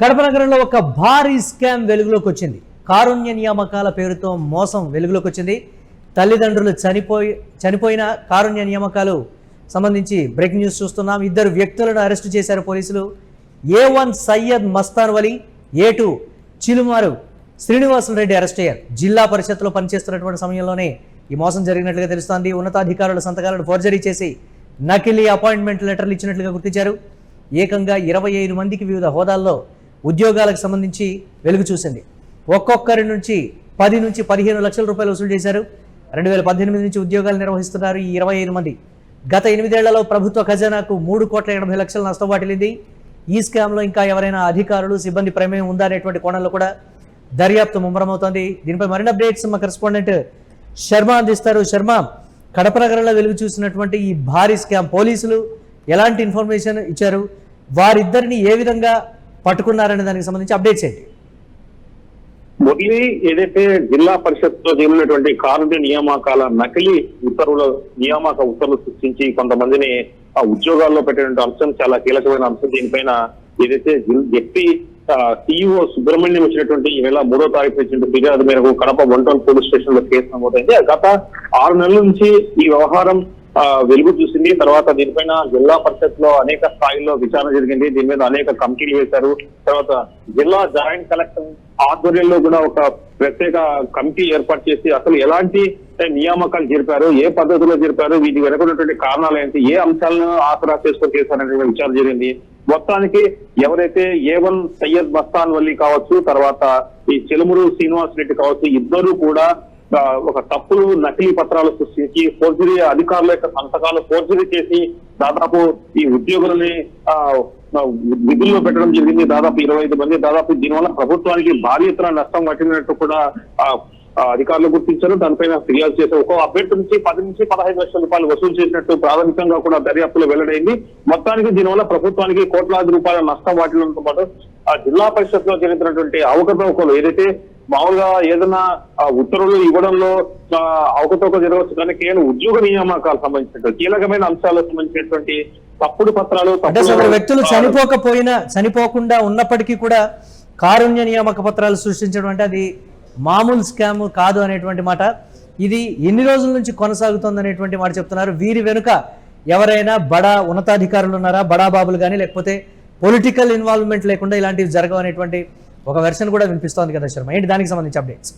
కడప నగరంలో ఒక భారీ స్కామ్ వెలుగులోకి వచ్చింది. కారుణ్య నియామకాల పేరుతో మోసం వెలుగులోకి వచ్చింది. తల్లిదండ్రులు చనిపోయిన కారుణ్య నియామకాలు సంబంధించి బ్రేకింగ్ న్యూస్ చూస్తున్నాం. ఇద్దరు వ్యక్తులను అరెస్టు చేశారు పోలీసులు. A1 సయ్యద్ మస్తాన్ వలి, A2 చిలుమారు శ్రీనివాసులు రెడ్డి అరెస్ట్ అయ్యారు. జిల్లా పరిషత్లో పనిచేస్తున్నటువంటి సమయంలోనే ఈ మోసం జరిగినట్లుగా తెలుస్తోంది. ఉన్నతాధికారుల సంతకాలను ఫోర్జరీ చేసి నకిలీ అపాయింట్మెంట్ లెటర్లు ఇచ్చినట్లుగా గుర్తించారు. ఏకంగా 25 మందికి వివిధ హోదాల్లో ఉద్యోగాలకు సంబంధించి వెలుగు చూసింది. ఒక్కొక్కరి నుంచి 10 నుంచి 15 లక్షల రూపాయలు వసూలు చేశారు. 2018 నుంచి ఉద్యోగాలు నిర్వహిస్తున్నారు ఈ 25 మంది. గత 8 ఏళ్లలో ప్రభుత్వ ఖజానాకు 3,80,00,000 నష్టం వాటిల్లింది. ఈ స్కామ్లో ఇంకా ఎవరైనా అధికారులు సిబ్బంది ప్రమేయం ఉందా అనేటువంటి కోణంలో కూడా దర్యాప్తు ముమ్మరమవుతోంది. దీనిపై మరిన్ని అప్డేట్స్ మా కరెస్పాండెంట్ శర్మ అందిస్తారు. శర్మ, కడప నగరంలో వెలుగు చూసినటువంటి ఈ భారీ స్కామ్ పోలీసులు ఎలాంటి ఇన్ఫర్మేషన్ ఇచ్చారు, వారిద్దరిని ఏ విధంగా పట్టుకున్నారనే దానికి సంబంధించి అప్డేట్స్ ఏంటి? మురళి, ఏదైతే జిల్లా పరిషత్ లో జరిగినటువంటి కారుణ్య నియామకాల నకిలీ నియామక ఉత్తర్వులు సృష్టించి కొంతమందిని ఆ ఉద్యోగాల్లో పెట్టినటువంటి అంశం చాలా కీలకమైన అంశం. దీనిపైన ఏదైతే వ్యక్తి CEO సుబ్రహ్మణ్యం వచ్చినటువంటి ఈ నెల 3వ తారీఖు వచ్చిన ఫిర్యాదు మేరకు కడప 1 టౌన్ పోలీస్ స్టేషన్ లో కేసు నమోదైంది. గత 6 నెలల నుంచి ఈ వ్యవహారం వెలుగు చూసింది. తర్వాత దీనిపైన జిల్లా పరిషత్ లో అనేక స్థాయిల్లో విచారణ జరిగింది. దీని మీద అనేక కమిటీలు వేశారు. తర్వాత జిల్లా జాయింట్ కలెక్టర్ ఆధ్వర్యంలో కూడా ఒక ప్రత్యేక కమిటీ ఏర్పాటు చేసి అసలు ఎలాంటి నియామకాలు జరిపారు, ఏ పద్ధతిలో జరిపారు, వీటి వెనుకున్నటువంటి కారణాలు ఏంటి, ఏ అంశాలను ఆసరా చేసుకొని చేశారనే విచారణ జరిగింది. మొత్తానికి ఎవరైతే A1 సయ్యద్ మస్తాన్ వల్లి కావచ్చు, తర్వాత ఈ చిలుమురు శ్రీనివాస్ రెడ్డి కావచ్చు, ఇద్దరు కూడా ఒక తప్పులు నకిలీ పత్రాలు సృష్టించి ఫోర్జరీ అధికారుల యొక్క సంతకాలు ఫోర్జరీ చేసి దాదాపు ఈ ఉద్యోగులని విధుల్లో పెట్టడం జరిగింది. దాదాపు 25 మంది. దాదాపు దీనివల్ల ప్రభుత్వానికి భారీ ఎత్తున నష్టం పట్టినట్టు కూడా అధికారులు గుర్తించారు. దానిపైన ఫిర్యాదు చేశారు. ఒక అభ్యర్థి నుంచి 10 నుంచి 15 లక్షల రూపాయలు వసూలు చేసినట్టు ప్రాథమికంగా కూడా దర్యాప్తులో వెల్లడైంది. మొత్తానికి దీనివల్ల ప్రభుత్వానికి కోట్లాది రూపాయల నష్టం వాటితో పాటు ఆ జిల్లా పరిషత్ లో జరిగినటువంటి అవకతవకలు ఏదైతే మామూలుగా ఏదైనా ఉత్తర్వులు ఇవ్వడంలో అవకతవకలు జరగవచ్చు, కానీ కేవలం ఉద్యోగ నియామకాలకు సంబంధించినటువంటి కీలకమైన అంశాలకు సంబంధించినటువంటి తప్పుడు పత్రాలు వ్యక్తులు చనిపోకుండా ఉన్నప్పటికీ కూడా కారుణ్య నియామక పత్రాలు సృష్టించడం అంటే అది మామూలు స్కామ్ కాదు అనేటువంటి మాట. ఇది ఎన్ని రోజుల నుంచి కొనసాగుతుంది అనేటువంటి మాట చెప్తున్నారు. వీరి వెనుక ఎవరైనా బడా ఉన్నతాధికారులు ఉన్నారా, బడా బాబులు కానీ, లేకపోతే పొలిటికల్ ఇన్వాల్వ్మెంట్ లేకుండా ఇలాంటివి జరగవు అనేటువంటి ఒక వెర్షన్ కూడా వినిపిస్తోంది కదా శర్మ, ఏంటి దానికి సంబంధించి అప్డేట్స్?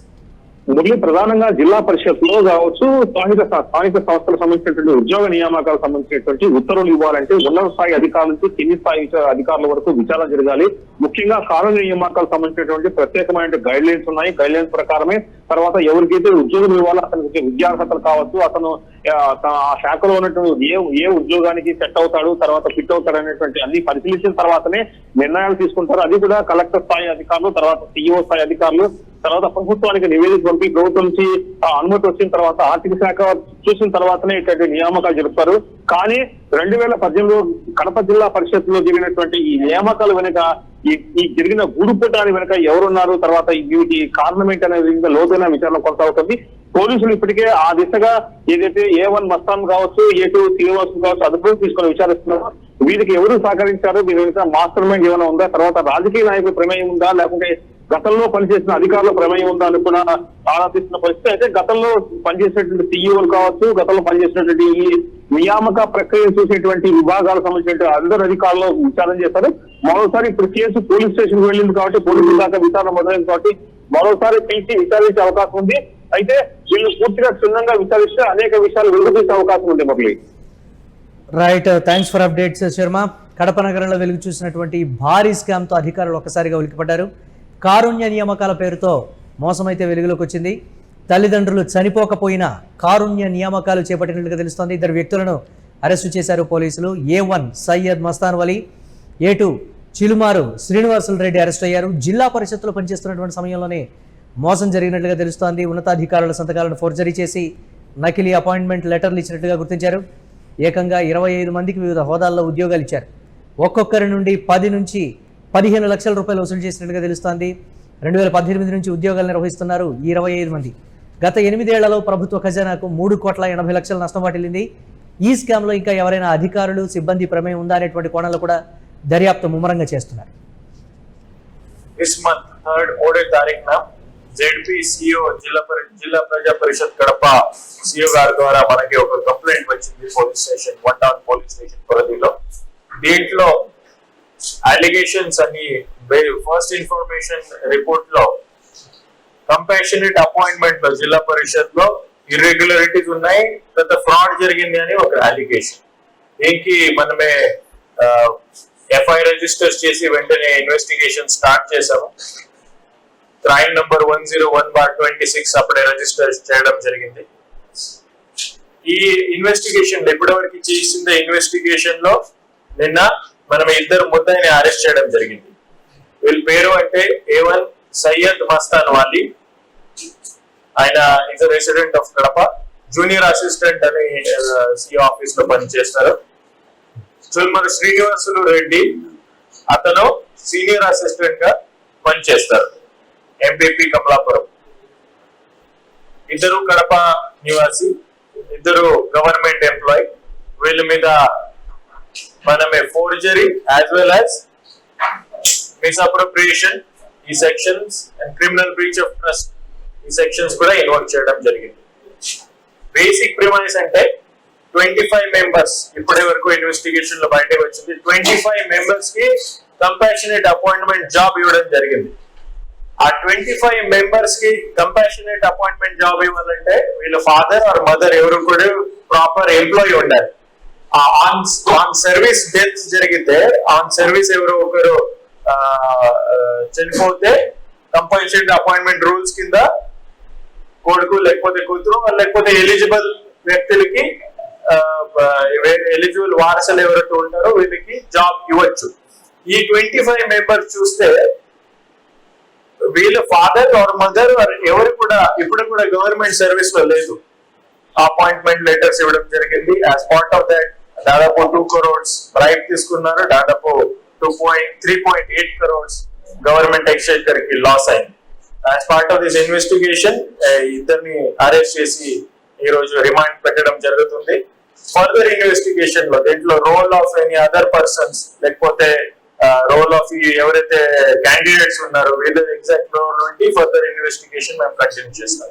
మురళి, ప్రధానంగా జిల్లా పరిషత్ లో కావచ్చు, స్థానిక సంస్థలకు సంబంధించినటువంటి ఉద్యోగ నియామకాలకు సంబంధించినటువంటి ఉత్తర్వులు ఇవ్వాలంటే ఉన్నత స్థాయి అధికారుల నుంచి కింది స్థాయి అధికారుల వరకు విచారణ జరగాలి. ముఖ్యంగా కారుణ్య నియామకాలకు సంబంధించినటువంటి ప్రత్యేకమైన గైడ్ లైన్స్ ఉన్నాయి. గైడ్ లైన్స్ ప్రకారమే తర్వాత ఎవరికైతే ఉద్యోగం ఇవ్వాలో అతనికి విద్యార్హతలు కావచ్చు, అతను ఆ శాఖలో ఉన్నటువంటి ఏ ఉద్యోగానికి సెట్ అవుతాడు, తర్వాత ఫిట్ అవుతాడు అనేటువంటి అన్ని పరిశీలించిన తర్వాతనే నిర్ణయాలు తీసుకుంటారు. అది కూడా కలెక్టర్ స్థాయి అధికారులు, తర్వాత CEO స్థాయి అధికారులు, తర్వాత ప్రభుత్వానికి నివేదిక పంపి ప్రభుత్వం నుంచి అనుమతి వచ్చిన తర్వాత ఆర్థిక శాఖ చూసిన తర్వాతనే ఇటువంటి నియామకాలు జరుపుతారు. కానీ 2018లో కడప జిల్లా పరిషత్ లో జరిగినటువంటి ఈ నియామకాల వెనుక ఈ జరిగిన గూడుపుటాని వెనుక ఎవరున్నారు, తర్వాత వీటి కారణం ఏంటి అనేది లోతైన విచారణ కొనసాగుతుంది. పోలీసులు ఇప్పటికే ఆ దిశగా ఏదైతే A1 మస్తాన్ కావచ్చు, A2 శ్రీనివాస్ కావచ్చు అదుపులోకి తీసుకొని విచారిస్తున్నారు. వీరికి ఎవరు సహకరించారు, వీరి వెనుక మాస్టర్ మైండ్ ఏమైనా ఉందా, తర్వాత రాజకీయ నాయకుల ప్రమేయం ఉందా, లేకుంటే గతంలో పనిచేసిన అధికారుల ప్రమేయం ఉందా అని కూడా ఆరాధిస్తున్న పరిస్థితి. అయితే గతంలో పనిచేసినటువంటి CEOలు కావచ్చు, గతంలో పనిచేసినటువంటి ఈ నియామక ప్రక్రియ చూసేటువంటి విభాగాలకు సంబంధించిన అందరు అధికారులు విచారణ చేస్తారు. మరోసారి ఇప్పుడు కేసు పోలీస్ స్టేషన్ వెళ్ళింది కాబట్టి పోలీసుల దాకా విచారణ మొదలైంది కాబట్టి మరోసారి పిలిచి విచారించే అవకాశం ఉంది. అయితే వీళ్ళు పూర్తిగా క్షుణ్ణంగా విచారిస్తే అనేక విషయాలు వెలుగుతీసే అవకాశం ఉంది. Murali, right, thanks for updates Sharma. Kadapa నగరంలో వెలుగు చూసినటువంటి భారీ స్కామ్ తో అధికారులు ఒక్కసారిగా ఉలిక్కిపడ్డారు. కారుణ్య నియామకాల పేరుతో మోసమైతే వెలుగులోకి వచ్చింది. తల్లిదండ్రులు చనిపోకపోయినా కారుణ్య నియామకాలు చేపట్టినట్లుగా తెలుస్తోంది. ఇద్దరు వ్యక్తులను అరెస్టు చేశారు పోలీసులు. A1 సయ్యద్ మస్తాన్ వలి, A2 చిలుమారు శ్రీనివాసులు రెడ్డి అరెస్ట్ అయ్యారు. జిల్లా పరిషత్తులో పనిచేస్తున్నటువంటి సమయంలోనే మోసం జరిగినట్లుగా తెలుస్తోంది. ఉన్నతాధికారుల సంతకాలను ఫోర్జరీ చేసి నకిలీ అపాయింట్మెంట్ లెటర్లు ఇచ్చినట్లుగా గుర్తించారు. ఏకంగా 25 మందికి వివిధ హోదాల్లో ఉద్యోగాలు ఇచ్చారు. ఒక్కొక్కరి నుండి 10 నుంచి 15 లక్షల రూపాయలు వసూలు చేసినట్లుగా తెలుస్తోంది. 2018 నుంచి ఉద్యోగాలు నిర్వహిస్తున్నారు ఈ 25 మంది. గత 8 ఏళ్లలో ప్రభుత్వ ఖజానాకు 3,80,00,000 నష్టం వాటిల్లింది. ఈ స్కామ్లో ఇంకా ఎవరైనా అధికారులు సిబ్బంది ప్రమేయం ఉందా అనేటువంటి కోణంలో కూడా దర్యాప్తు ముమ్మరంగా చేస్తున్నారు. इस मंथ 3rd 3 तारीख ना जेडपी सीओ जिला प्रजा परिषद कड़प सीओ गाరి ద్వారా మనకి ఒక కంప్లైంట్ వచ్చింది police station 1 town police station పరిధిలో. దీంట్లో అలిగేషన్స్ అని ఫస్ట్ ఇన్ఫర్మేషన్ రిపోర్ట్ లో కంపాషనేట్ అపాయింట్మెంట్ లో జిల్లా పరిషత్ లో ఇర్రెగ్యులారిటీస్ ఉన్నాయి, పెద్ద ఫ్రాడ్ జరిగింది అని ఒక అలిగేషన్. దీనికి మనమే ఎఫ్ఐఆర్ రిజిస్టర్ చేసి వెంటనే ఇన్వెస్టిగేషన్ స్టార్ట్ చేసాము. క్రైమ్ నంబర్ 101/26 అప్పుడే రిజిస్టర్ చేయడం జరిగింది. ఈ ఇన్వెస్టిగేషన్ ఇప్పటివరకు చేసిన ఇన్వెస్టిగేషన్ లో నిన్న మనం ఇద్దరు ముద్దాయిని అరెస్ట్ చేయడం జరిగింది. వీళ్ళ పేరు అంటే A1 సయ్యద్ మస్తాన్ వాలి, ఆయన is resident of Kadapa, junior assistant అని సిఓ ఆఫీస్ లో పనిచేస్తారు. చుల్మర్ శ్రీనివాసులు రెడ్డి, అతను సీనియర్ అసిస్టెంట్ గా పనిచేస్తారు ఎంపీపీ కమలాపురం. ఇద్దరు కడప నివాసి, ఇద్దరు గవర్నమెంట్ ఎంప్లాయీ. వీళ్ళ మీద మనమే forgery as well as misappropriation ఈ sections and criminal breach of trust ఈ సెక్షన్స్ కూడా ఇన్వాల్వ్ చేయడం జరిగింది. బేసిక్ ప్రిమైస్ అంటే 25 మెంబర్స్ ఇప్పటి వరకు ఇన్వెస్టిగేషన్ లో బయటకు వచ్చింది. 25 మెంబర్స్ కి కంపాషనేట్ అపాయింట్మెంట్ జాబ్ ఇవ్వడం జరిగింది. ఆ 25 మెంబర్స్ కి కంపాషనేట్ అపాయింట్మెంట్ జాబ్ ఇవ్వాలంటే వీళ్ళ ఫాదర్ ఆర్ మదర్ ఎవరు కూడా ప్రాపర్ ఎంప్లాయీ ఉండాలి. ఆన్ సర్వీస్ డెత్ జరిగితే ఆన్ సర్వీస్ ఎవరు ఒకరు చనిపోతే కంపల్సరీ అపాయింట్మెంట్ రూల్స్ కింద కొడుకు లేకపోతే కూతురు లేకపోతే ఎలిజిబుల్ వ్యక్తులకి ఎలిజిబుల్ వారసులు ఎవరైతే ఉంటారో వీళ్ళకి జాబ్ ఇవ్వచ్చు. ఈ 25 మెంబర్స్ చూస్తే వీళ్ళ ఫాదర్ ఆర్ మదర్ ఎవరు కూడా ఇప్పుడు కూడా గవర్నమెంట్ సర్వీస్ లో లేదు. అపాయింట్మెంట్ లెటర్స్ ఇవ్వడం జరిగింది. యాజ్ పార్ట్ ఆఫ్ దట్ దాదాపు 2 crores బ్రైబ్ తీసుకున్నారు. దాదాపు 3.8 crores గవర్నమెంట్ ఎక్స్చేంజర్ కి లాస్ అయింది. As part of this investigation ఇద్దరిని అరెస్ట్ చేసి ఈ రోజు రిమాండ్ పెట్టడం జరుగుతుంది. ఫర్దర్ ఇన్వెస్టిగేషన్ లో దీంట్లో role of any other persons లేకపోతే రోల్ ఆఫ్ ఎవరైతే క్యాండిడేట్స్ ఉన్నారో వీళ్ళ ఎగ్జాక్ట్ రోల్ నుండి ఫర్దర్ ఇన్వెస్టిగేషన్ మేము కంటిన్యూ చేస్తాం.